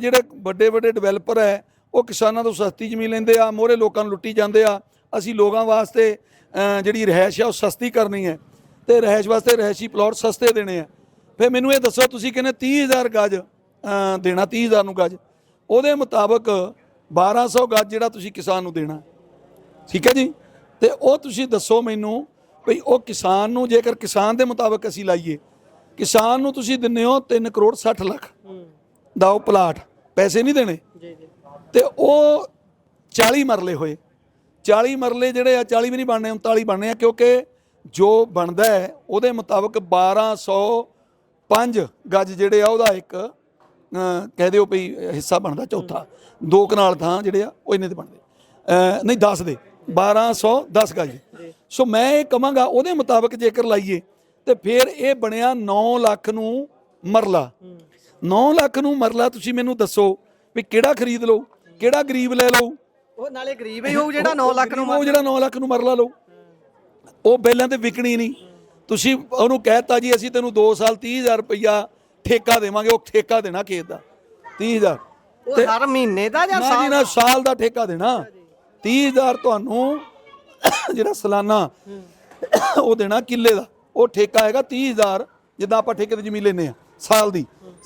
ਜਿਹੜੇ ਵੱਡੇ ਵੱਡੇ ਡਿਵੈਲਪਰ ਹੈ ਉਹ ਕਿਸਾਨਾਂ ਤੋਂ ਸਸਤੀ ਜ਼ਮੀਨ ਲੈਂਦੇ ਆ, ਮੋਹਰੇ ਲੋਕਾਂ ਨੂੰ ਲੁੱਟੀ ਜਾਂਦੇ ਆ। ਅਸੀਂ ਲੋਕਾਂ ਵਾਸਤੇ ਜਿਹੜੀ ਰਿਹਾਇਸ਼ ਆ ਉਹ ਸਸਤੀ ਕਰਨੀ ਹੈ ਤੇ ਰਿਹਾਇਸ਼ ਵਾਸਤੇ ਰਿਹਾਇਸ਼ੀ ਪਲਾਟ ਸਸਤੇ ਦੇਣੇ ਆ। ਫਿਰ ਮੈਨੂੰ ਇਹ ਦੱਸੋ, ਤੁਸੀਂ ਕਹਿੰਦੇ 30,000 ਗਜ ਦੇਣਾ, 30,000 ਨੂੰ ਗਜ, ਉਹਦੇ ਮੁਤਾਬਕ 1200 ਗਜ ਜਿਹੜਾ ਤੁਸੀਂ ਕਿਸਾਨ ਨੂੰ ਦੇਣਾ, ਠੀਕ ਹੈ ਜੀ। ਤੇ ਉਹ ਤੁਸੀਂ ਦੱਸੋ ਮੈਨੂੰ ਵੀ ਉਹ ਕਿਸਾਨ ਨੂੰ, ਜੇਕਰ ਕਿਸਾਨ ਦੇ ਮੁਤਾਬਕ ਅਸੀਂ ਲਾਈਏ, ਕਿਸਾਨ ਨੂੰ ਤੁਸੀਂ ਦਿੰਦੇ ਹੋ 3 ਕਰੋੜ 60 ਲੱਖ ਦਾ ਉਹ ਪਲਾਟ, ਪੈਸੇ ਨਹੀਂ ਦੇਣੇ ਤੇ ਉਹ 40 ਮਰਲੇ ਹੋਏ। 40 ਮਰਲੇ ਜਿਹੜੇ ਆ 40 ਵੀ ਨਹੀਂ ਬਣਨੇ, 39 ਬਣਨੇ ਆ, ਕਿਉਂਕਿ ਜੋ ਬਣਦਾ ਹੈ ਉਹਦੇ ਮੁਤਾਬਕ 1205 ਗਜ ਜਿਹੜੇ ਆ ਉਹਦਾ ਇੱਕ ਕਹਿ ਦਿਓ ਵੀ ਹਿੱਸਾ ਬਣਦਾ, ਚੌਥਾ 2 ਕਨਾਲ ਥਾਂ ਜਿਹੜੇ ਆ ਉਹ ਇੰਨੇ ਦੇ ਬਣਦੇ, ਨਹੀਂ 10 ਦੇ 1210 ਗਜ। ਸੋ ਮੈਂ ਇਹ ਕਹਾਂਗਾ ਉਹਦੇ ਮੁਤਾਬਕ ਜੇਕਰ ਲਾਈਏ ਤੇ ਫਿਰ ਇਹ ਬਣਿਆ 9 ਲੱਖ ਨੂੰ ਮਰਲਾ। 9 ਲੱਖ ਨੂੰ ਮਰਲਾ ਤੁਸੀਂ ਮੈਨੂੰ ਦੱਸੋ ਵੀ ਕਿਹੜਾ ਖਰੀਦ ਲਓ, ਕਿਹੜਾ ਗਰੀਬ ਲੈ ਲਓ। ਉਹ ਨਾਲੇ ਗਰੀਬ ਹੀ ਹੋਊ ਜਿਹੜਾ 9 ਲੱਖ ਨੂੰ, ਉਹ ਜਿਹੜਾ 9 ਲੱਖ ਨੂੰ ਮਰਲਾ ਲਓ, ਉਹ ਬੈਲਾਂ ਤੇ ਵਿਕਣੀ ਨਹੀਂ। ਤੁਸੀਂ ਉਹਨੂੰ ਕਹਿਤਾ ਜੀ ਅਸੀਂ ਤੈਨੂੰ 2 ਸਾਲ 30,000 ਰੁਪਈਆ ਠੇਕਾ ਦੇਵਾਂਗੇ, ਉਹ ਠੇਕਾ ਦੇਣਾ ਖੇਤ ਦਾ 30,000, ਉਹ ਹਰ ਮਹੀਨੇ ਦਾ ਜਾਂ ਨਾ ਜੀ ਨਾ, ਸਾਲ ਦਾ ਠੇਕਾ ਦੇਣਾ 30,000 ਤੁਹਾਨੂੰ ਜਿਹੜਾ ਸਾਲਾਨਾ ਉਹ ਦੇਣਾ ਕਿੱਲੇ ਦਾ, ਉਹ ਠੇਕਾ ਹੈਗਾ 30,000। ਜਿੱਦਾਂ ਆਪਾਂ ਠੇਕੇ ਤੇ ਜ਼ਮੀਨ ਲੈਂਦੇ ਆ ਸਾਲ ਦੀ,